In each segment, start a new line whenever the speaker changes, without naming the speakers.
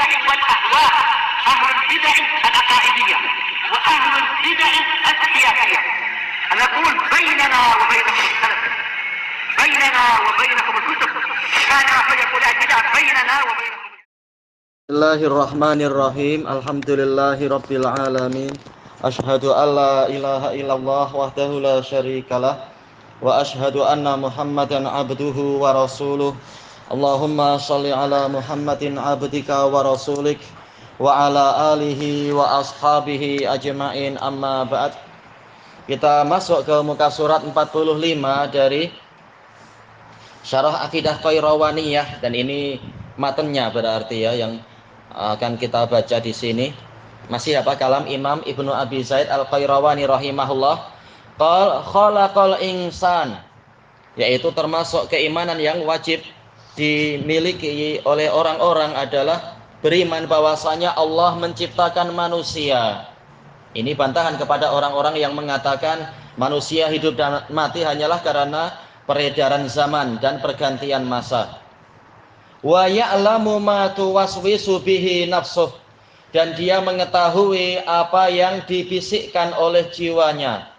البدع والأهواء، أهل البدع العقائدية وأهل البدع السياسية. نقول بيننا وبينكم السلف، بيننا وبينكم الكتب، كان فيقول البدع بيننا وبينكم.
Bismillahirrahmanirrahim. Alhamdulillahirabbil alamin. Asyhadu alla ilaha illallah wahdahu la syarikalah wa asyhadu anna Muhammadan abduhu wa rasuluh. Allahumma shalli ala Muhammadin abdika wa rasulik wa ala alihi wa ashabihi ajma'in, amma ba'd. Kita masuk ke muka surat 45 dari Syarah Aqidah Qayrawaniyah, dan ini matanya berarti ya yang akan kita baca di sini. Masih apa kalam Imam Ibnu Abi Zaid Al-Qayrawani rahimahullah. Khalaqal insan, yaitu termasuk keimanan yang wajib dimiliki oleh orang-orang adalah beriman bahwasanya Allah menciptakan manusia. Ini bantahan kepada orang-orang yang mengatakan manusia hidup dan mati hanyalah karena peredaran zaman dan pergantian masa. Wa ya'lamu ma tuwaswisu bihi nafsuh, dan dia mengetahui apa yang dibisikkan oleh jiwanya.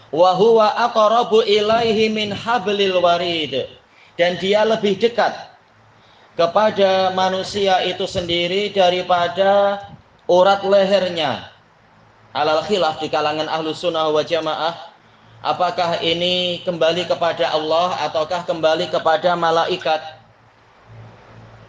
Wa huwa aqrabu ilaihi min hablil warid, dan dia lebih dekat kepada manusia itu sendiri daripada urat lehernya. Alal khilaf di kalangan ahlu sunnah wa jamaah, apakah ini kembali kepada Allah ataukah kembali kepada malaikat?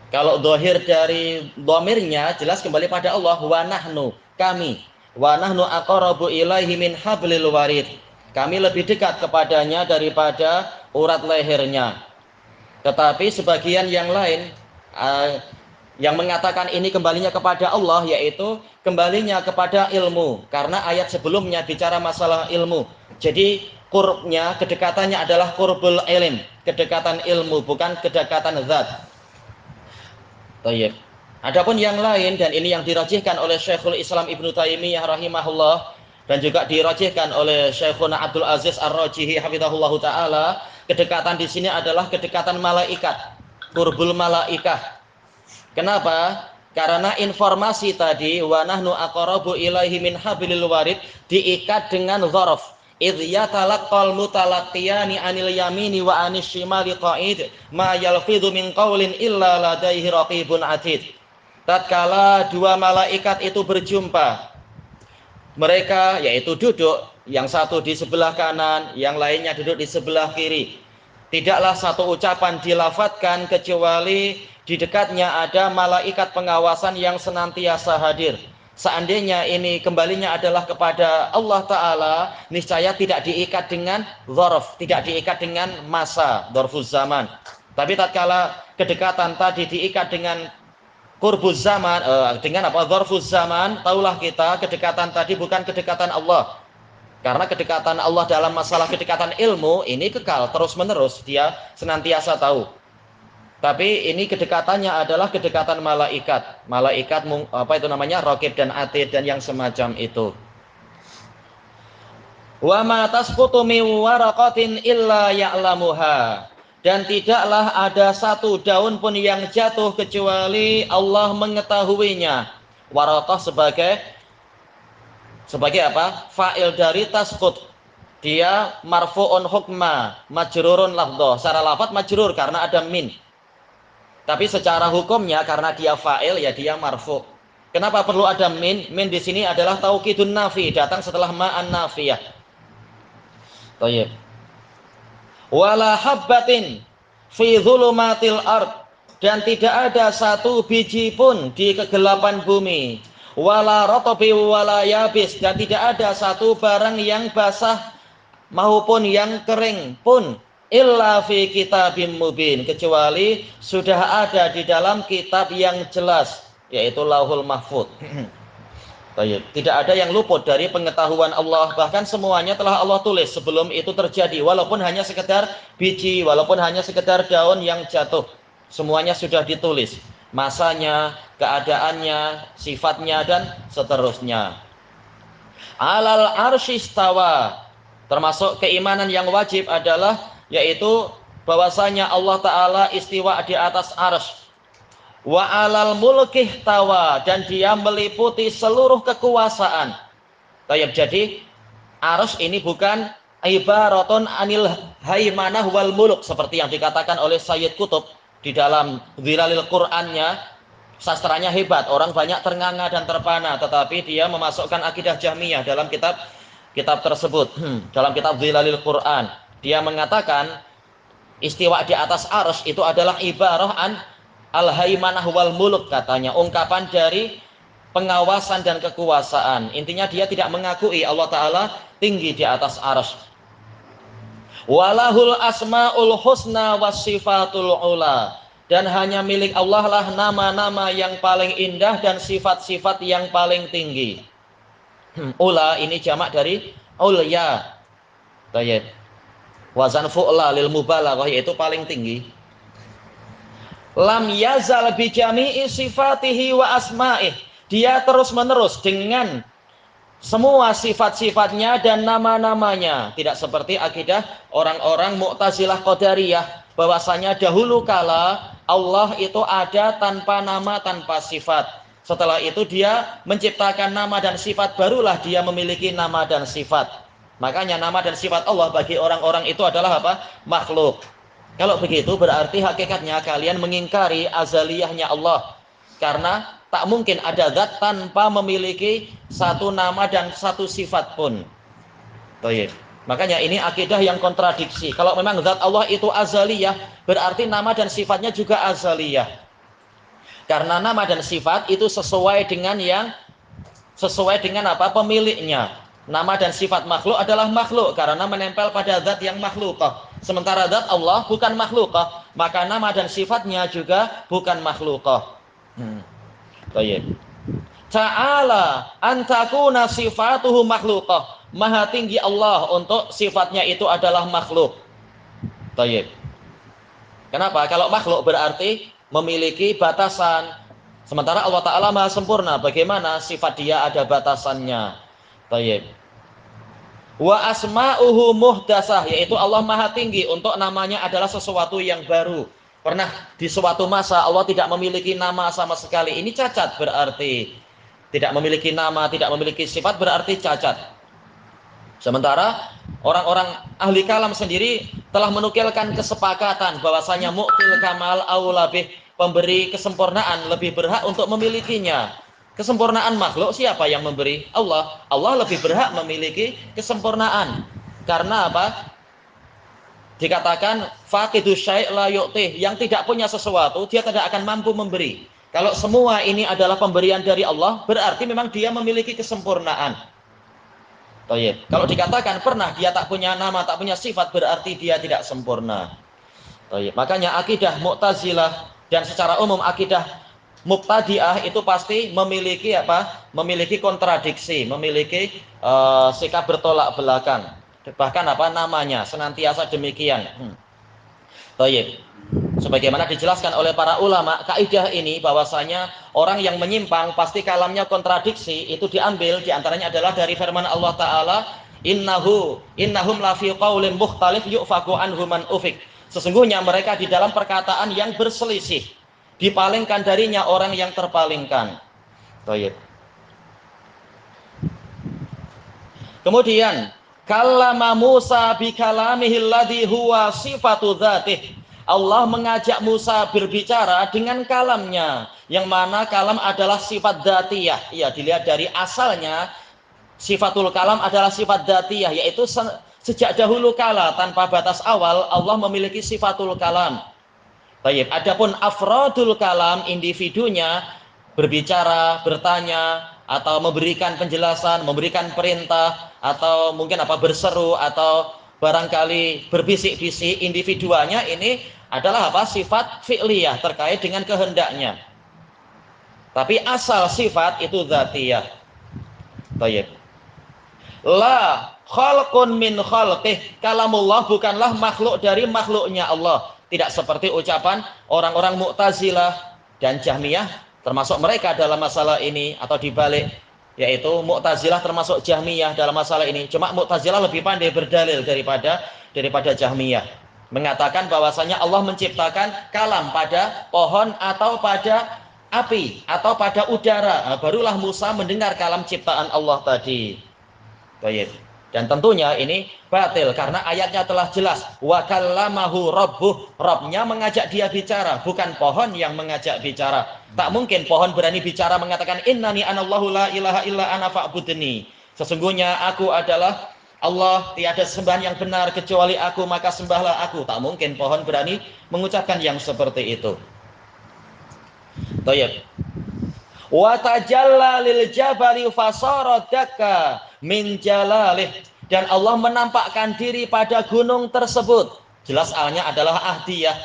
Kalau dohir dari domirnya jelas kembali pada Allah. Wa nahnu, kami. Wa nahnu aqrabu ilaihi min hablil warid, kami lebih dekat kepadanya daripada urat lehernya. Tetapi sebagian yang lain yang mengatakan ini kembalinya kepada Allah, yaitu kembalinya kepada ilmu, karena ayat sebelumnya bicara masalah ilmu. Jadi qurbnya, kedekatannya adalah qurbul ilm, kedekatan ilmu, bukan kedekatan zat. Tayyib. Adapun yang lain, dan ini yang dirajihkan oleh Syekhul Islam Ibnu Taimiyah rahimahullah, dan juga dirajihkan oleh Syekhuna Abdul Aziz Ar-Rajihi hafizahullahu taala, kedekatan di sini adalah kedekatan malaikat, qurbul malaikah. Kenapa? Karena informasi tadi wa nahnu aqrabu ilaihi min hablil warid diikat dengan dzaraf. Idh yatalaqqal mutalaqqiyani 'anil yamini wa 'anis shimali qa'id ma yalfidhu min qawlin illa ladaihi raqibun 'atid. Tatkala dua malaikat itu berjumpa, mereka yaitu duduk, yang satu di sebelah kanan, yang lainnya duduk di sebelah kiri. Tidaklah satu ucapan dilafadzkan kecuali di dekatnya ada malaikat pengawasan yang senantiasa hadir. Seandainya ini kembalinya adalah kepada Allah Ta'ala, niscaya tidak diikat dengan dzaraf, tidak diikat dengan masa, dzarfuz zaman. Tapi tatkala kedekatan tadi diikat dengan qurbuz zaman, dengan apa? Dzarfuz zaman, taulah kita kedekatan tadi bukan kedekatan Allah. Karena kedekatan Allah dalam masalah kedekatan ilmu ini kekal, terus menerus, dia senantiasa tahu. Tapi ini kedekatannya adalah kedekatan malaikat. Malaikat apa itu namanya? Raqib dan Atid dan yang semacam itu. Wa ma tasqutu min waraqatin illa ya'lamuha, dan tidaklah ada satu daun pun yang jatuh kecuali Allah mengetahuinya. Waraqah sebagai apa? Fa'il dari tasqut. Dia marfu'un hukma, majrurun lafdhah. Secara lafaz majrur karena ada min. Tapi secara hukumnya karena dia fa'il ya dia marfu. Kenapa perlu ada min? Min di sini adalah taukidun nafi, datang setelah ma'an nafiyah. Thayyib. Wala habbatin fi dhulumatil ard, dan tidak ada satu biji pun di kegelapan bumi. Wala ratabi wala yabis, dan tidak ada satu barang yang basah maupun yang kering pun illa fi kitabim mubin, kecuali sudah ada di dalam kitab yang jelas, yaitu Lauhul Mahfuz. Tidak ada yang luput dari pengetahuan Allah, bahkan semuanya telah Allah tulis sebelum itu terjadi, walaupun hanya sekedar biji, walaupun hanya sekedar daun yang jatuh, semuanya sudah ditulis, masanya, keadaannya, sifatnya, dan seterusnya. Alal arsyistawa, termasuk keimanan yang wajib adalah yaitu bahwasanya Allah Ta'ala istiwa di atas arsy. Wa 'alal mulki tawa, dan dia meliputi seluruh kekuasaan. Baik, jadi Arsy ini bukan ibaratun anil haimanah wal muluk seperti yang dikatakan oleh Sayyid Qutb di dalam Dhilalil Qur'annya. Sastranya hebat, orang banyak ternganga dan terpana, tetapi dia memasukkan akidah Jahmiyah dalam kitab tersebut. Dalam kitab Dhilalil Qur'an, dia mengatakan istiwa di atas Arsy itu adalah ibarah an al-haimanah wal muluk, katanya, ungkapan dari pengawasan dan kekuasaan. Intinya dia tidak mengakui Allah Ta'ala tinggi di atas Arsy. Walahul asma'ul husna was sifatul ula, dan hanya milik Allah lah nama-nama yang paling indah dan sifat-sifat yang paling tinggi. Ula ini jamak dari ulya. Baik. Wazan fu'la lil mubalaghah, yaitu paling tinggi. Lam yazal bi jami'i sifatihi wa asma'ih, dia terus-menerus dengan semua sifat-sifatnya dan nama-namanya. Tidak seperti akidah orang-orang Mu'tazilah Qadariyah, bahwasanya dahulu kala Allah itu ada tanpa nama, tanpa sifat. Setelah itu dia menciptakan nama dan sifat, barulah dia memiliki nama dan sifat. Makanya nama dan sifat Allah bagi orang-orang itu adalah apa? Makhluk. Kalau begitu berarti hakikatnya kalian mengingkari azaliyahnya Allah. Karena tak mungkin ada zat tanpa memiliki satu nama dan satu sifat pun. Baik. Makanya ini akidah yang kontradiksi. Kalau memang zat Allah itu azaliyah, berarti nama dan sifatnya juga azaliyah. Karena nama dan sifat itu sesuai dengan apa? Pemiliknya. Nama dan sifat makhluk adalah makhluk karena menempel pada zat yang makhlukah. Sementara zat Allah bukan makhlukah, maka nama dan sifatnya juga bukan makhlukah. Baik. Ta'ala antakuna sifatuhu makhlukah. Maha tinggi Allah untuk sifatnya itu adalah makhluk. Baik. Kenapa? Kalau makhluk berarti memiliki batasan. Sementara Allah Ta'ala maha sempurna. Bagaimana sifat dia ada batasannya? Baik. Wa asma'uhu muhdasah, yaitu Allah maha tinggi untuk namanya adalah sesuatu yang baru. Pernah di suatu masa Allah tidak memiliki nama sama sekali. Ini cacat berarti. Tidak memiliki nama, tidak memiliki sifat berarti cacat. Sementara orang-orang ahli kalam sendiri telah menukilkan kesepakatan bahwasanya mu'til kamal aulabih, pemberi kesempurnaan lebih berhak untuk memilikinya. Kesempurnaan makhluk siapa yang memberi? Allah. Allah lebih berhak memiliki kesempurnaan. Karena apa? Dikatakan faqidu syai' la yu'tih, yang tidak punya sesuatu dia tidak akan mampu memberi. Kalau semua ini adalah pemberian dari Allah, berarti memang dia memiliki kesempurnaan. Kalau dikatakan pernah dia tak punya nama, tak punya sifat, berarti dia tidak sempurna. Makanya akidah Mu'tazilah dan secara umum akidah Mubtadi'ah itu pasti memiliki apa? Memiliki kontradiksi, memiliki sikap bertolak belakang. Bahkan apa namanya senantiasa demikian. Sebagaimana dijelaskan oleh para ulama, kaidah ini bahwasanya orang yang menyimpang pasti kalamnya kontradiksi, itu diambil diantaranya adalah dari firman Allah Ta'ala, innahum lafi qaulin mukhtalif yu'faku anhu man ufik. Sesungguhnya mereka di dalam perkataan yang berselisih, dipalingkan darinya orang yang terpalingkan. Kemudian kallama Musa bi kalamihi alladhi huwa sifatu dzatih. Allah mengajak Musa berbicara dengan kalamnya, yang mana kalam adalah sifat dzatiyah. Ya, dilihat dari asalnya, sifatul kalam adalah sifat dzatiyah, yaitu sejak dahulu kala tanpa batas awal Allah memiliki sifatul kalam. Baik, adapun afrodul kalam, individunya berbicara, bertanya, atau memberikan penjelasan, memberikan perintah, atau mungkin apa berseru, atau barangkali berbisik-bisik, individualnya ini adalah apa? Sifat fi'liyah terkait dengan kehendaknya. Tapi asal sifat itu dzatiyah. Baik. La khalqun min khalqih. Kalamullah bukanlah makhluk dari makhluknya Allah. Tidak seperti ucapan orang-orang Mu'tazilah dan Jahmiyah, termasuk mereka dalam masalah ini, atau dibalik, yaitu Mu'tazilah termasuk Jahmiyah dalam masalah ini. Cuma Mu'tazilah lebih pandai berdalil daripada Jahmiyah. mengatakan bahwasanya Allah menciptakan kalam pada pohon atau pada api atau pada udara. Barulah Musa mendengar kalam ciptaan Allah tadi. Baik. Dan tentunya ini batil karena ayatnya telah jelas, wa kallamahu rabbuh, Rabbnya mengajak dia bicara, bukan pohon yang mengajak bicara. Tak mungkin pohon berani bicara mengatakan innani anallahu la ilaha illa ana fa'budni. Sesungguhnya aku adalah Allah, tiada sembahan yang benar kecuali aku, maka sembahlah aku. Tak mungkin pohon berani mengucapkan yang seperti itu. Baik. Wa tajalla lil jabali fasara dakka min jalalih, dan Allah menampakkan diri pada gunung tersebut. Jelas alnya adalah ahdiyah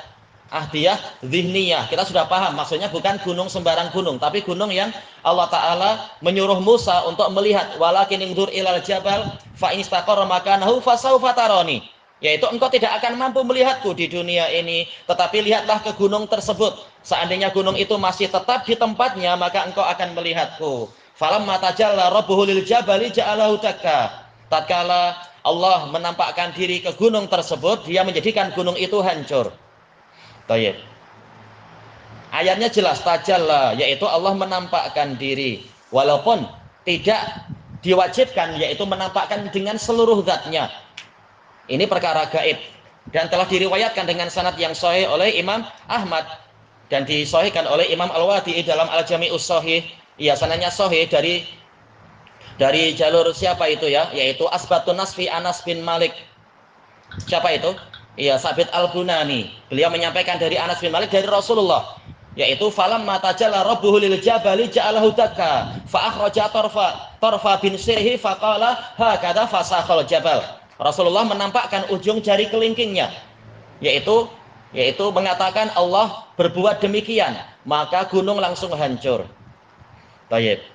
zihniyah. Kita sudah paham maksudnya bukan gunung sembarang gunung, tapi gunung yang Allah Ta'ala menyuruh Musa untuk melihat. Walakin ingdur ilal jabal fa in istaqarra makanahu fasawfa tarani, yaitu engkau tidak akan mampu melihatku di dunia ini, tetapi lihatlah ke gunung tersebut. Seandainya gunung itu masih tetap di tempatnya, maka engkau akan melihatku. Falamma tajalla rabbuhu lil jabali ja'alahu dakka. Tatkala Allah menampakkan diri ke gunung tersebut, dia menjadikan gunung itu hancur. Baik. Ayatnya jelas tajalla, yaitu Allah menampakkan diri. Walaupun tidak diwajibkan, yaitu menampakkan dengan seluruh zatnya. Ini perkara gaib dan telah diriwayatkan dengan sanad yang sahih oleh Imam Ahmad dan disahihkan oleh Imam Al-Wadi'i dalam Al-Jami'us Shahih. Iya, sanadnya sahih dari jalur siapa itu ya? Yaitu Asbatun Nasfi Anas bin Malik. Siapa itu? Iya, Sabit Al-Bunani. Beliau menyampaikan dari Anas bin Malik dari Rasulullah, yaitu falamma tajalla rabbuhu lil jabali ja'alahu dakka fa akhraja tarfa bin sirhi faqala hakadha fasakhal jabal. Rasulullah menampakkan ujung jari kelingkingnya, yaitu mengatakan Allah berbuat demikian, maka gunung langsung hancur. Baik.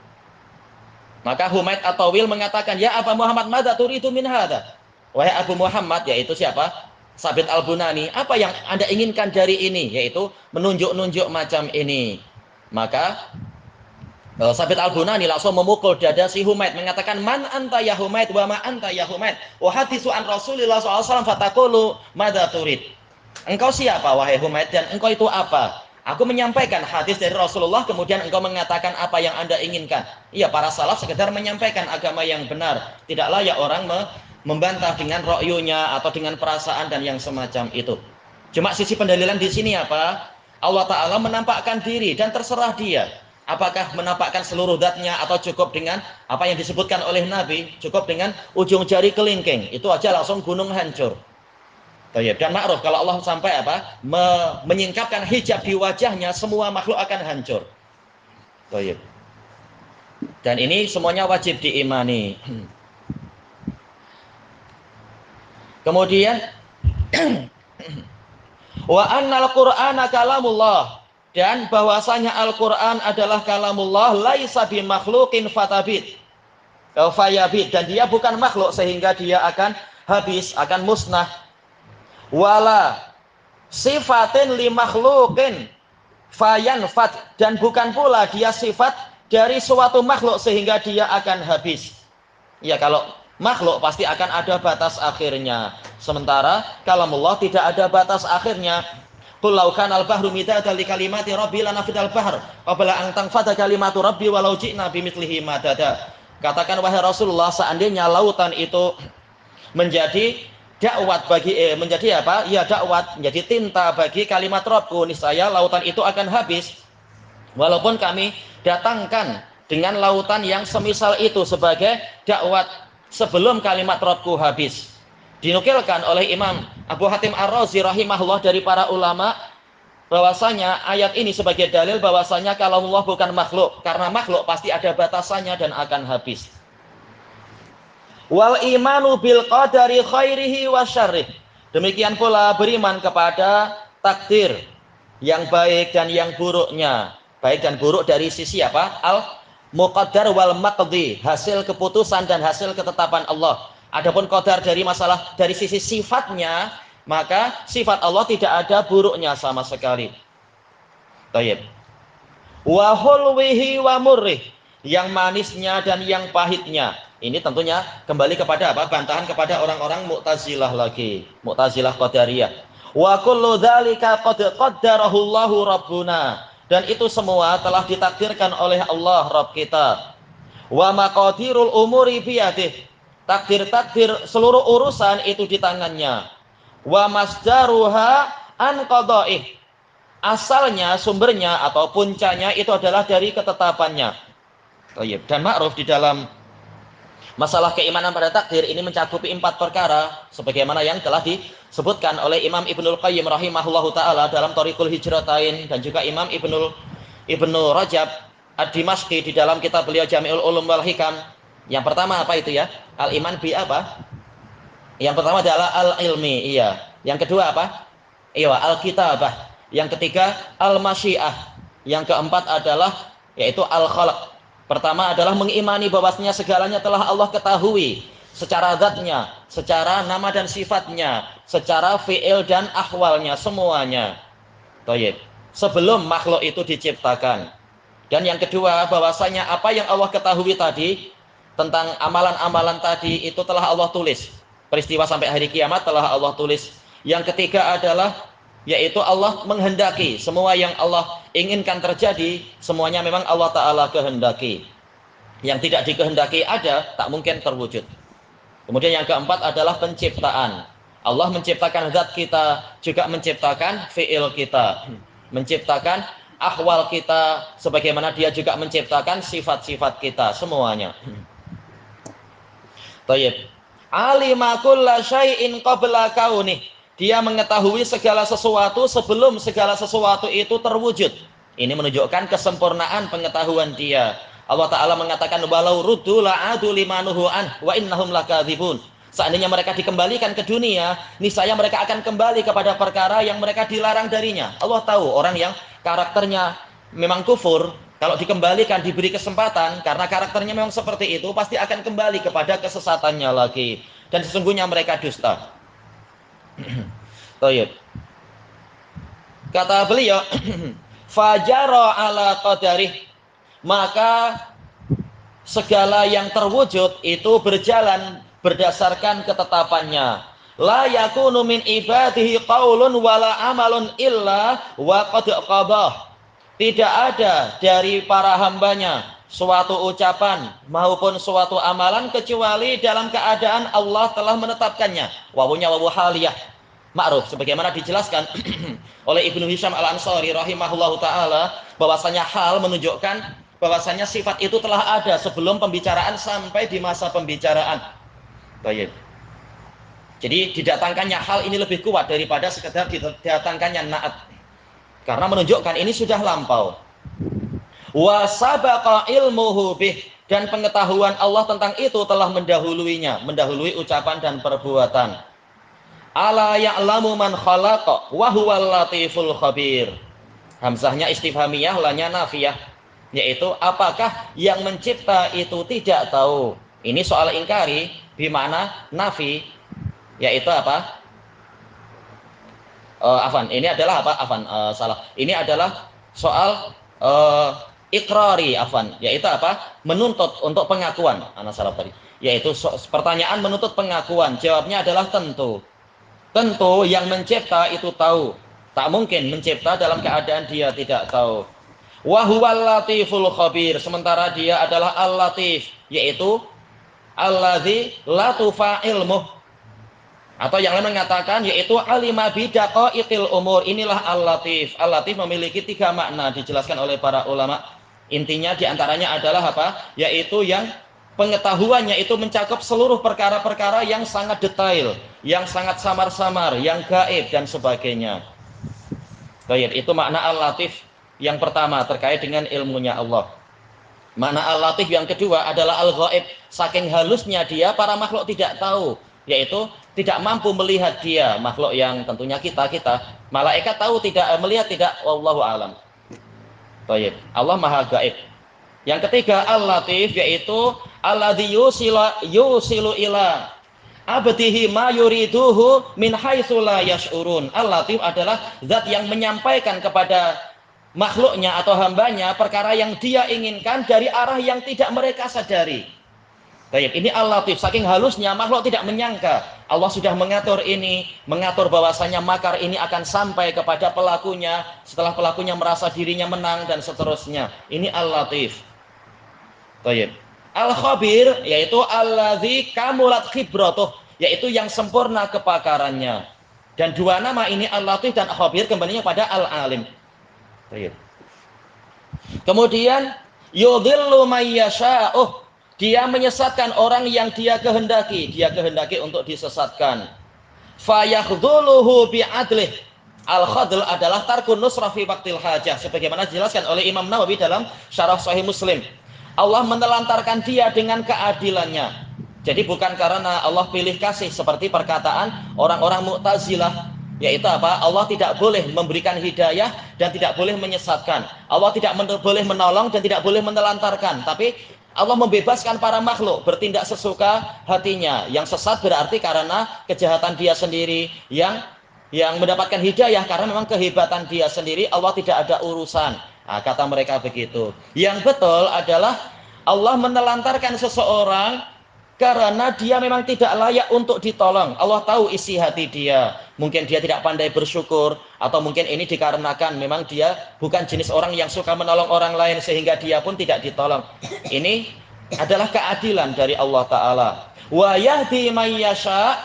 Maka Humaid At-Tawil mengatakan, ya Abu Muhammad, madza turidu min hadza? Wahai Abu Muhammad, yaitu siapa? Sabit Al-Bunani, apa yang Anda inginkan dari ini? Yaitu menunjuk-nunjuk macam ini. Maka Sabit Al-Bunani langsung memukul dada si Humaid, mengatakan, man anta ya Humaid wa ma anta ya Humaid wa hadisu an Rasulillah SAW fatakulu madza turid. Engkau siapa wahai Humaid, dan engkau itu apa? Aku menyampaikan hadis dari Rasulullah, kemudian engkau mengatakan apa yang Anda inginkan. Iya, para salaf sekedar menyampaikan agama yang benar. Tidak layak orang membantah dengan ro'yunya atau dengan perasaan dan yang semacam itu. Cuma sisi pendalilan di sini apa? Allah Ta'ala menampakkan diri dan terserah dia. Apakah menampakkan seluruh zatnya atau cukup dengan apa yang disebutkan oleh Nabi, cukup dengan ujung jari kelingking. Itu aja langsung gunung hancur. Dan ma'ruf kalau Allah sampai menyingkapkan hijab di wajahnya, semua makhluk akan hancur. Dan ini semuanya wajib diimani. Kemudian wa annal Qur'ana kalamullah, dan bahwasanya Al-Qur'an adalah kalamullah, laisa bi makhluqin fayabid, dan dia bukan makhluk sehingga dia akan habis, akan musnah. Wala sifatin li makhluqin fayanfat, dan bukan pula dia sifat dari suatu makhluk sehingga dia akan habis. Ya, kalau makhluk pasti akan ada batas akhirnya. Sementara kalamullah tidak ada batas akhirnya. Qul law kana al-bahru midada li kalimati rabbi lanafidal bahr qabla an tanfada kalimatu rabbi walau ji'na bimithlihi madada. Katakan wahai Rasulullah, seandainya lautan itu menjadi dakwat menjadi apa? Ya, dakwat, menjadi tinta bagi kalimat Rabbku, niscaya lautan itu akan habis. Walaupun kami datangkan dengan lautan yang semisal itu sebagai dakwat sebelum kalimat Rabbku habis. Dinukilkan oleh Imam Abu Hatim Ar-Razi rahimahullah dari para ulama bahwasanya ayat ini sebagai dalil bahwasanya kalau Allah bukan makhluk, karena makhluk pasti ada batasannya dan akan habis. Wal imanu bil qadari khairihi wa syarrih, demikian pula beriman kepada takdir yang baik dan yang buruknya. Baik dan buruk dari sisi apa? Al-muqaddar wal maqdi, hasil keputusan dan hasil ketetapan Allah. Adapun qadar dari masalah dari sisi sifatnya, maka sifat Allah tidak ada buruknya sama sekali. Baik. Wa hulwihi wa murrih, yang manisnya dan yang pahitnya. Ini tentunya kembali kepada apa? Bantahan kepada orang-orang Mu'tazilah lagi, Mu'tazilah Qadariyah. Wa kullu dzalika qad qaddarahu Allahu Rabbuna. Dan itu semua telah ditakdirkan oleh Allah Rabb kita. Wa maqadirul umuri biyadih. Takdir-takdir seluruh urusan itu di tangannya. Wa masdaruha an qada'ih. Asalnya, sumbernya atau puncanya itu adalah dari ketetapannya. Dan ma'ruf di dalam masalah keimanan pada takdir ini mencakupi 4 perkara sebagaimana yang telah disebutkan oleh Imam Ibnul Qayyim rahimahullahu taala dalam Thariqul Hijratain dan juga Imam Ibnu Rajab Ad-Dimashqi di dalam kitab beliau Jami'ul Ulum wal Hikam. Yang pertama apa itu ya? Al-iman bi apa? Yang pertama adalah al-ilmi, iya. Yang kedua apa? Iya, al-kitabah. Yang ketiga al-masyiah. Yang keempat adalah yaitu al-khalq. Pertama adalah mengimani bahwasanya segalanya telah Allah ketahui secara zatnya, secara nama dan sifatnya, secara fi'il dan ahwalnya, semuanya. Thayyib. Sebelum makhluk itu diciptakan. Dan yang kedua bahwasanya apa yang Allah ketahui tadi tentang amalan-amalan tadi itu telah Allah tulis. Peristiwa sampai hari kiamat telah Allah tulis. Yang ketiga adalah yaitu Allah menghendaki semua yang Allah inginkan terjadi, semuanya memang Allah Ta'ala kehendaki. Yang tidak dikehendaki ada, tak mungkin terwujud. Kemudian yang keempat adalah penciptaan. Allah menciptakan zat kita, juga menciptakan fi'il kita, menciptakan ahwal kita, sebagaimana dia juga menciptakan sifat-sifat kita, semuanya. Tayyib. Alima kulla syai'in qabla kaunih. Dia mengetahui segala sesuatu sebelum segala sesuatu itu terwujud. Ini menunjukkan kesempurnaan pengetahuan dia. Allah Ta'ala mengatakan, walau ruddu la'adu limanuhu an wa innahum lakadzibun. Seandainya mereka dikembalikan ke dunia, niscaya mereka akan kembali kepada perkara yang mereka dilarang darinya. Allah tahu orang yang karakternya memang kufur, kalau dikembalikan, diberi kesempatan, karena karakternya memang seperti itu, pasti akan kembali kepada kesesatannya lagi. Dan sesungguhnya mereka dusta. Tayyib. Kata beliau, fajara ala qadarih, maka segala yang terwujud itu berjalan berdasarkan ketetapannya. La yakunu min ibadihi qaulun wala amalun illa wa qad qadah. Tidak ada dari para hambanya suatu ucapan maupun suatu amalan kecuali dalam keadaan Allah telah menetapkannya. Wawunya wawu haliyah ma'ruf, sebagaimana dijelaskan oleh Ibnu Hisham Al-Ansari rahimahullahu taala, bahwasanya hal menunjukkan bahwasanya sifat itu telah ada sebelum pembicaraan sampai di masa pembicaraan. Baik. Jadi didatangkannya hal ini lebih kuat daripada sekedar didatangkannya na'at. Karena menunjukkan ini sudah lampau. Wa sabaqa ilmuhu bih, dan pengetahuan Allah tentang itu telah mendahuluinya, mendahului ucapan dan perbuatan. Ala ya'lamu man khalaqa wa huwal latiful khabir. Hamzahnya istifhamiyah, lanya nafiyah, yaitu apakah yang mencipta itu tidak tahu. Ini soal ingkari bimana nafi, yaitu apa? Ini adalah apa? Salah. Ini adalah soal ikrari, yaitu apa? Menuntut untuk pengakuan. Ana salah tadi. Yaitu pertanyaan menuntut pengakuan. Jawabnya adalah tentu. Tentu yang mencipta itu tahu. Tak mungkin mencipta dalam keadaan dia tidak tahu. Wa huwal latiful khabir, sementara dia adalah al-latif, yaitu alladzi latufa ilmuh. Atau yang lain mengatakan yaitu alima bidaqaiqil umur. Inilah al-latif. Al-latif memiliki 3 makna dijelaskan oleh para ulama. Intinya diantaranya adalah apa? Yaitu yang pengetahuannya itu mencakup seluruh perkara-perkara yang sangat detail, yang sangat samar-samar, yang gaib dan sebagainya. Baik, itu makna al-latif yang pertama terkait dengan ilmunya Allah. Makna al-latif yang kedua adalah al-ghaib. Saking halusnya dia, para makhluk tidak tahu, yaitu tidak mampu melihat dia, makhluk yang tentunya kita. Malaikat tahu tidak, melihat tidak, wallahu alam. Baik, Allah maha gaib. Yang ketiga al-latif, yaitu alladzi yusilu ila abdihi ma yuriduhu min haitsu la yash'urun. Al-latif adalah zat yang menyampaikan kepada makhluknya atau hambanya perkara yang dia inginkan dari arah yang tidak mereka sadari. Baik, ini Al-Latif, saking halusnya makhluk tidak menyangka Allah sudah mengatur ini, mengatur bahwasanya makar ini akan sampai kepada pelakunya, setelah pelakunya merasa dirinya menang dan seterusnya. Ini Al-Latif. Baik. Al-Khabir yaitu allazi kamulat khibratuh, yaitu yang sempurna kepakarannya. Dan dua nama ini Al-Latif dan Al-Khabir kembalinya pada Al-Alim. Baik. Kemudian yudhillu may yasha'u, dia menyesatkan orang yang dia kehendaki untuk disesatkan. Fayakhdhuluhu bi'adlih. Al-khadl adalah tarkun nusrah fi waqtil hajah, sebagaimana dijelaskan oleh Imam Nawawi dalam Syarah Sahih Muslim. Allah menelantarkan dia dengan keadilannya. Jadi bukan karena Allah pilih kasih seperti perkataan orang-orang Mu'tazilah, yaitu apa? Allah tidak boleh memberikan hidayah dan tidak boleh menyesatkan. Allah tidak boleh menolong dan tidak boleh menelantarkan, tapi Allah membebaskan para makhluk bertindak sesuka hatinya. Yang sesat berarti karena kejahatan dia sendiri, yang mendapatkan hidayah karena memang kehebatan dia sendiri, Allah tidak ada urusan. Nah, kata mereka begitu. Yang betul adalah Allah menelantarkan seseorang karena dia memang tidak layak untuk ditolong. Allah tahu isi hati dia. Mungkin dia tidak pandai bersyukur, atau mungkin ini dikarenakan memang dia bukan jenis orang yang suka menolong orang lain sehingga dia pun tidak ditolong. Ini adalah keadilan dari Allah Ta'ala. Wa yahdi may yasha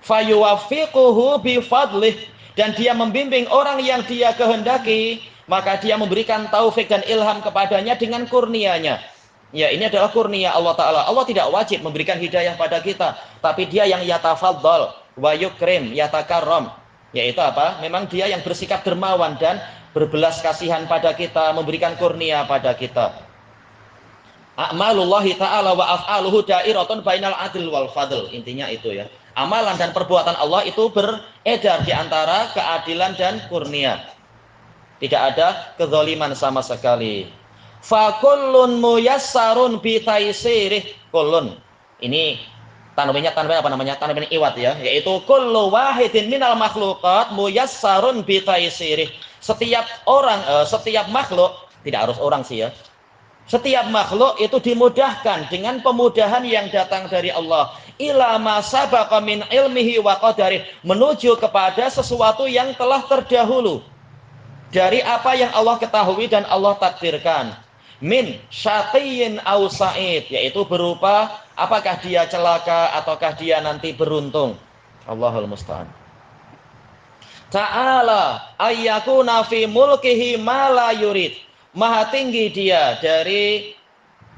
fayuwaffiquhu bifadlih, dan dia membimbing orang yang dia kehendaki, maka dia memberikan taufik dan ilham kepadanya dengan kurnianya. Ya, ini adalah kurnia Allah Ta'ala. Allah tidak wajib memberikan hidayah pada kita, tapi dia yang yatafaddal wa yukrim yatakarram, yaitu apa? Memang dia yang bersikap dermawan dan berbelas kasihan pada kita, memberikan kurnia pada kita. A'malullahi ta'ala wa af'aluhu da'iratun bainal adil wal fadl. Intinya itu ya. Amalan dan perbuatan Allah itu beredar di antara keadilan dan kurnia. Tidak ada kezaliman sama sekali. Fa kullun muyassarun bi taisirih. Kullun. Ini tanwinnya apa namanya? Tanwin iwat ya, yaitu kullu wahidin minal makhluqat muyassarun bi taisirih. Setiap orang, setiap makhluk, tidak harus orang sih ya. Setiap makhluk itu dimudahkan dengan pemudahan yang datang dari Allah. Ila ma sabaqa min ilmihi wa qadarih, menuju kepada sesuatu yang telah terdahulu dari apa yang Allah ketahui dan Allah takdirkan. Min syaqiyyin aw sa'id, yaitu berupa apakah dia celaka ataukah dia nanti beruntung. Allahul musta'an. Ta'ala ayyakuna fi mulkihi ma la yurid. Maha tinggi dia dari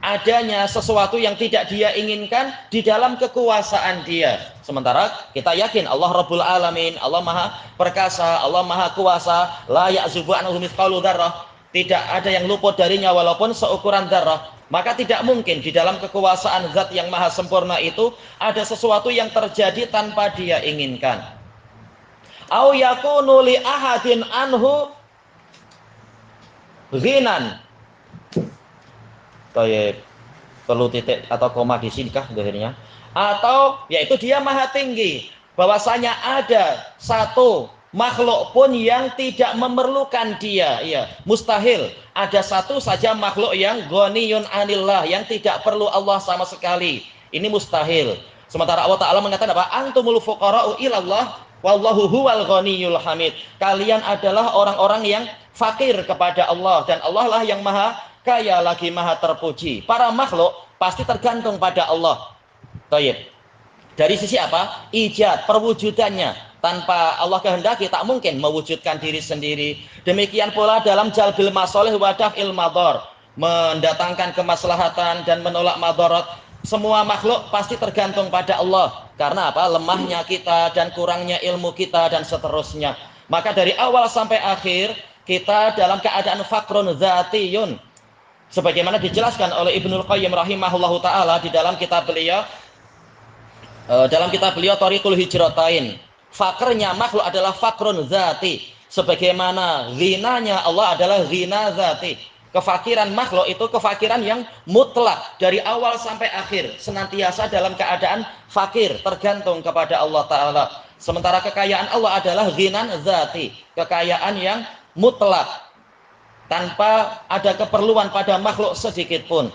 adanya sesuatu yang tidak dia inginkan di dalam kekuasaan dia. Sementara kita yakin Allah Rabbul Alamin, Allah Maha Perkasa, Allah Maha Kuasa, la ya'zubu anhu mithqalu dzarrah. Tidak ada yang luput darinya walaupun seukuran dzarrah. Maka tidak mungkin di dalam kekuasaan zat yang maha sempurna itu ada sesuatu yang terjadi tanpa dia inginkan. Au yakunu li ahadin anhu ghinan. Perlu titik atau koma di sini kah akhirnya? Atau yaitu dia maha tinggi, bahwasanya ada satu makhluk pun yang tidak memerlukan dia, ya, mustahil ada satu saja makhluk yang ghaniyun anillah, yang tidak perlu Allah sama sekali. Ini mustahil. Sementara Allah Ta'ala mengatakan apa? Antumul fuqara'u ilallah wallahu huwal ghaniyul hamid. Kalian adalah orang-orang yang fakir kepada Allah, dan Allah lah yang maha kaya lagi maha terpuji. Para makhluk pasti tergantung pada Allah. Baik. Dari sisi apa? Ijad, perwujudannya. Tanpa Allah kehendaki tak mungkin mewujudkan diri sendiri. Demikian pula dalam jalbil masolih wa daf'il madhar, mendatangkan kemaslahatan dan menolak madarat. Semua makhluk pasti tergantung pada Allah. Karena apa? Lemahnya kita dan kurangnya ilmu kita dan seterusnya. Maka dari awal sampai akhir kita dalam keadaan fakrun zatiyun. Sebagaimana dijelaskan oleh Ibnul Qayyim rahimahullahu ta'ala di dalam kitab beliau Thariqul Hijratain. Fakrnya makhluk adalah fakrun zati, sebagaimana ghinanya Allah adalah ghina zati. Kefakiran makhluk itu kefakiran yang mutlak dari awal sampai akhir, senantiasa dalam keadaan fakir, tergantung kepada Allah Ta'ala. Sementara kekayaan Allah adalah ghinan zati, kekayaan yang mutlak, tanpa ada keperluan pada makhluk sedikit pun.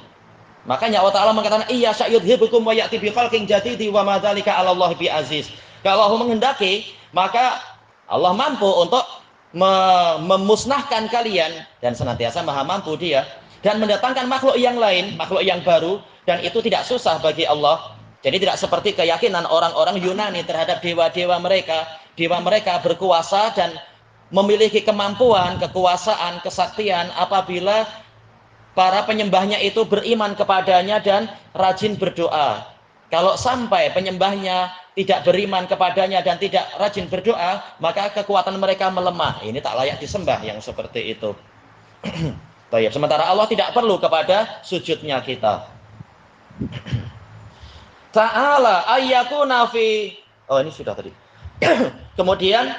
Makanya Allah Ta'ala mengatakan, iya sya'yudhibukum wa ya'ti biqalqin jadidi wa ma dzalika 'ala Allah bi aziz. Kalau Allah menghendaki, maka Allah mampu untuk memusnahkan kalian, dan senantiasa maha mampu dia, dan mendatangkan makhluk yang lain, makhluk yang baru, dan itu tidak susah bagi Allah. Jadi tidak seperti keyakinan orang-orang Yunani terhadap dewa-dewa mereka. Dewa mereka berkuasa dan memiliki kemampuan, kekuasaan, kesaktian apabila para penyembahnya itu beriman kepadanya dan rajin berdoa. Kalau sampai penyembahnya tidak beriman kepadanya dan tidak rajin berdoa, maka kekuatan mereka melemah. Ini tak layak disembah yang seperti itu. Sementara Allah tidak perlu kepada sujudnya kita. Ta'ala ayyakuna fi. Oh, ini sudah tadi. Kemudian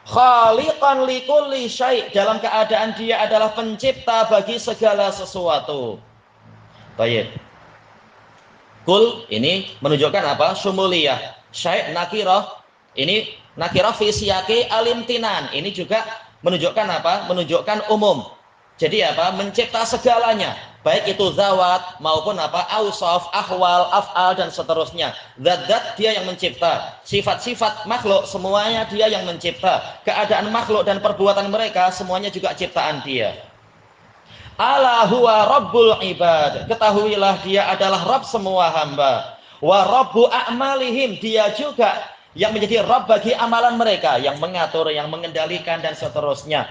khaliqan likulli syai', dalam keadaan dia adalah pencipta bagi segala sesuatu. Baik. Kul ini menunjukkan apa? Sumuliyah. Syai' nakirah. Ini nakirah fi siyaqi alimtinan. Ini juga menunjukkan apa? Menunjukkan umum. Jadi apa? Mencipta segalanya. Baik itu zawat maupun apa? Ausaf, ahwal, af'al dan seterusnya. Zat-zat dia yang mencipta. Sifat-sifat makhluk semuanya dia yang mencipta. Keadaan makhluk dan perbuatan mereka semuanya juga ciptaan dia. Ala huwa rabbul ibad. Ketahuilah dia adalah Rabb semua hamba. Wa rabbu a'malihim. Dia juga yang menjadi Rabb bagi amalan mereka, yang mengatur, yang mengendalikan dan seterusnya.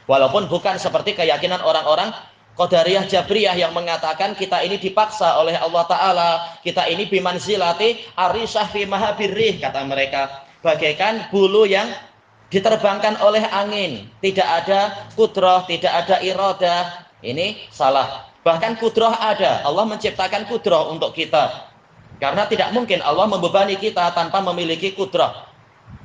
Walaupun bukan seperti keyakinan orang-orang Qadariyah Jabriyah yang mengatakan kita ini dipaksa oleh Allah Ta'ala, kita ini bimanzilati arisah fi mahabirrih, kata mereka, bagaikan bulu yang diterbangkan oleh angin, tidak ada kudrah, tidak ada iradah. Ini salah. Bahkan kudrah ada, Allah menciptakan kudrah untuk kita, karena tidak mungkin Allah membebani kita tanpa memiliki kudrah.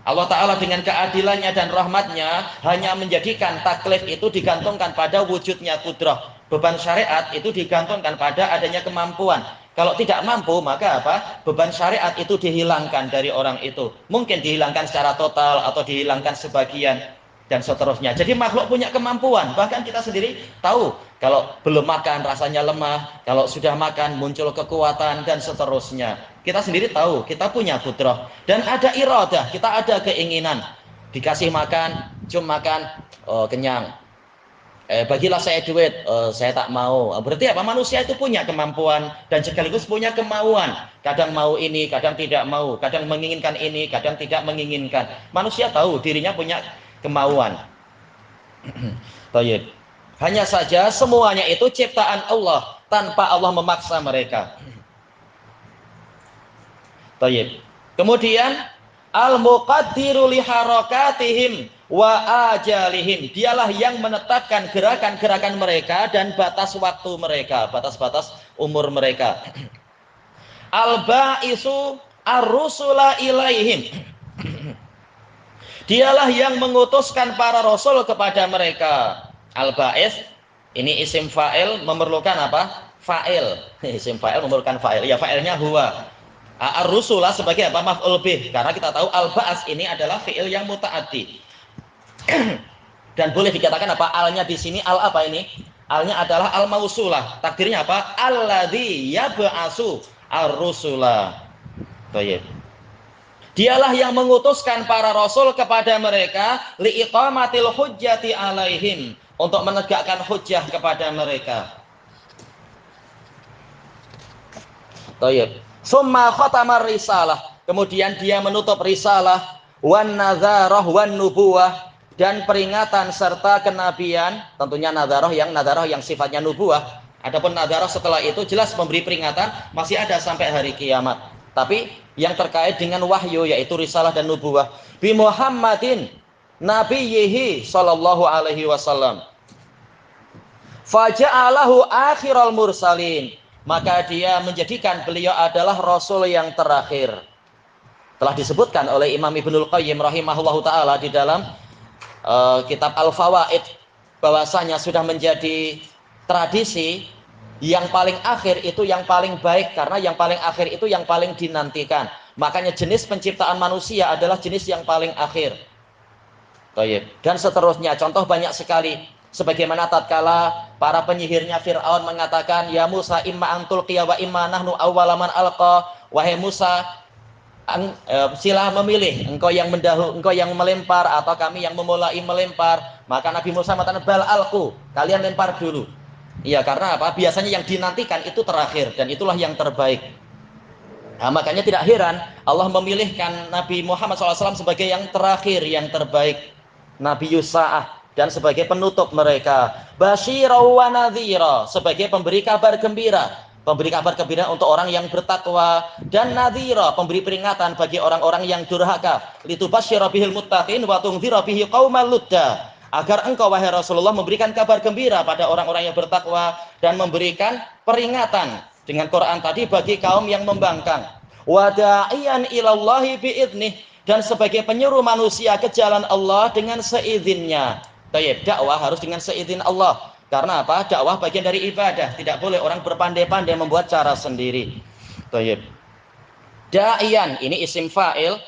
Allah Ta'ala dengan keadilannya dan rahmatnya hanya menjadikan taklif itu digantungkan pada wujudnya kudrah. Beban syariat itu digantungkan pada adanya kemampuan. Kalau tidak mampu, maka apa? Beban syariat itu dihilangkan dari orang itu. Mungkin dihilangkan secara total atau dihilangkan sebagian dan seterusnya. Jadi makhluk punya kemampuan. Bahkan kita sendiri tahu kalau belum makan rasanya lemah, kalau sudah makan muncul kekuatan dan seterusnya. Kita sendiri tahu, kita punya kudrah dan ada iradah, kita ada keinginan. Dikasih makan, makan, oh, kenyang. Bagilah saya duit, saya tak mau. Berarti apa? Manusia itu punya kemampuan dan sekaligus punya kemauan. Kadang mau ini, kadang tidak mau. Kadang menginginkan ini, kadang tidak menginginkan. Manusia tahu dirinya punya kemauan. Baik. Hanya saja semuanya itu ciptaan Allah tanpa Allah memaksa mereka. Baik. Kemudian al-muqaddiru li harakatihim wa ajalihim. Dialah yang menetapkan gerakan-gerakan mereka dan batas waktu mereka, batas-batas umur mereka. Al-ba'isu ar-rusula ilaihim. Dialah yang mengutuskan para rasul kepada mereka. Al-ba'is ini isim fa'il memerlukan apa? Fa'il. Isim fa'il memerlukan fa'il. Ya, fa'ilnya huwa. Ar-rusulah sebagai apa? Maf'ul bih. Karena kita tahu al-ba'as ini adalah fi'il yang muta'addi. Dan boleh dikatakan apa? Alnya di sini al apa ini? Alnya adalah al-mausulah. Takdirnya apa? Alladzi yab'asu ar-rusula. Baik. Dialah yang mengutuskan para rasul kepada mereka liiqamatil hujjati alaihim, untuk menegakkan hujjah kepada mereka. Baik. Summa khatamar risalah. Kemudian dia menutup risalah wan nazarah wan nubuwah, dan peringatan serta kenabian. Tentunya nazarah yang sifatnya nubuwah. Adapun nazarah setelah itu jelas memberi peringatan, masih ada sampai hari kiamat. Tapi yang terkait dengan wahyu yaitu risalah dan nubuwah bi Muhammadin nabiyhi sallallahu alaihi wasallam. Faja'alahu akhiral mursalin. Maka dia menjadikan beliau adalah rasul yang terakhir. Telah disebutkan oleh Imam Ibnul Qayyim rahimahullahu taala di dalam kitab Al-Fawaid bahwasanya sudah menjadi tradisi yang paling akhir itu yang paling baik, karena yang paling akhir itu yang paling dinantikan. Makanya jenis penciptaan manusia adalah jenis yang paling akhir. Dan seterusnya, contoh banyak sekali. Sebagaimana tatkala
para penyihirnya Fir'aun mengatakan, "Ya Musa, imma antul qiya wa imma nahnu awwalaman alqa." Wahai Musa, sila memilih, engkau yang engkau yang melempar atau kami yang memulai melempar. Maka Nabi Musa mengatakan, "Bal alqu." Kalian lempar dulu. Iya, karena apa? Biasanya yang dinantikan itu terakhir dan itulah yang terbaik. Nah, makanya tidak heran Allah memilihkan Nabi Muhammad SAW sebagai yang terakhir, yang terbaik, Nabi Yusa'ah, dan sebagai penutup mereka. Basyira wa nadhira, sebagai pemberi kabar gembira. Pemberi kabar gembira untuk orang yang bertakwa, dan nadhira, pemberi peringatan bagi orang-orang yang durhaka. Litubasyira bihil muttaqin wa tunzira bihi qaumal ludda. Agar engkau wahai Rasulullah memberikan kabar gembira pada orang-orang yang bertakwa dan memberikan peringatan dengan Quran tadi bagi kaum yang membangkang. Wada'iyan ilallahi bi'idnih, dan sebagai penyuruh manusia ke jalan Allah dengan seizinnya. Tayyib, dakwah harus dengan seizin Allah. Karena apa? Dakwah bagian dari ibadah. Tidak boleh orang berpandai-pandai membuat cara sendiri. Tayyib. Da'iyan, ini isim fa'il.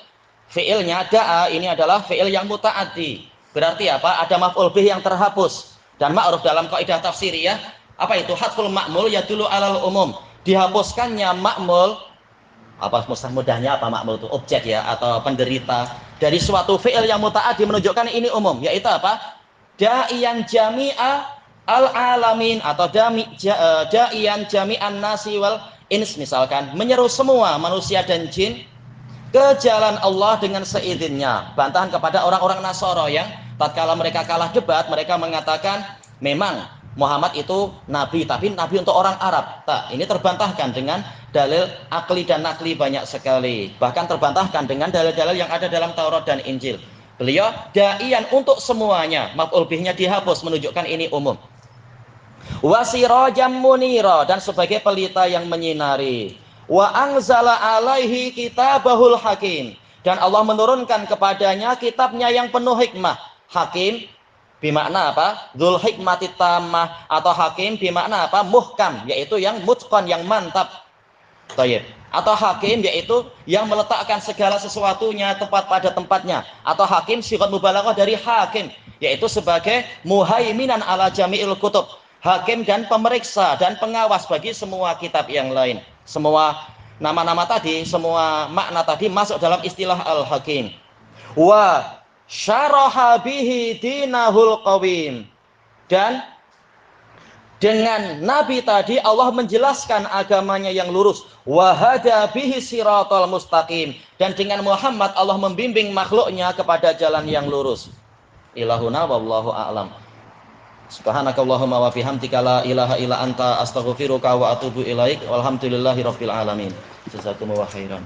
Fi'ilnya da'a, ini adalah fi'il yang muta'addi. Berarti apa? Ada maf'ul bih yang terhapus. Dan ma'ruf dalam kaidah tafsiriyah, apa itu? Hadful ma'mul yadullu alal umum. Dihapuskannya ma'mul, apa mudahnya apa ma'mul itu? Objek ya, atau penderita. Dari suatu fi'il yang muta'addi menunjukkan ini umum. Yaitu apa? Da'iyan jami'a al-alamin, atau da'iyan jami'an nasi wal ins, misalkan. Menyeru semua manusia dan jin ke jalan Allah dengan seizinnya. Bantahan kepada orang-orang Nasara yang tatkala mereka kalah debat, mereka mengatakan memang Muhammad itu nabi, tapi nabi untuk orang Arab. Ini terbantahkan dengan dalil akli dan nakli banyak sekali. Bahkan terbantahkan dengan dalil-dalil yang ada dalam Taurat dan Injil. Beliau da'iyan untuk semuanya. Maf'ul bihnya dihapus menunjukkan ini umum. Wasirajam munira, dan sebagai pelita yang menyinari. Wa anzala alaihi kitabahul hakim, dan Allah menurunkan kepadanya kitabnya yang penuh hikmah. Hakim bermakna apa? Dzul hikmati tammah, atau hakim bermakna apa? Muhkam, yaitu yang mutqan, yang mantap. Tayyib. Atau hakim yaitu yang meletakkan segala sesuatunya tepat pada tempatnya. Atau hakim sigat mubalaghah dari hakim, yaitu sebagai muhaiminan ala jami'il kutub. Hakim dan pemeriksa dan pengawas bagi semua kitab yang lain. Semua nama-nama tadi, semua makna tadi masuk dalam istilah al-hakim. Wa syaraha bihi dinahul qawim, dan dengan nabi tadi Allah menjelaskan agamanya yang lurus. Wa hada bihi siratal mustaqim, dan dengan Muhammad Allah membimbing makhluknya kepada jalan yang lurus. Ilahuna wallahu a'lam. Subhanakallahumma wa bihamdika la ilaha illa anta astaghfiruka wa atubu ilaik. Walhamdulillahirabbil alamin. Jazakumullahu khairan.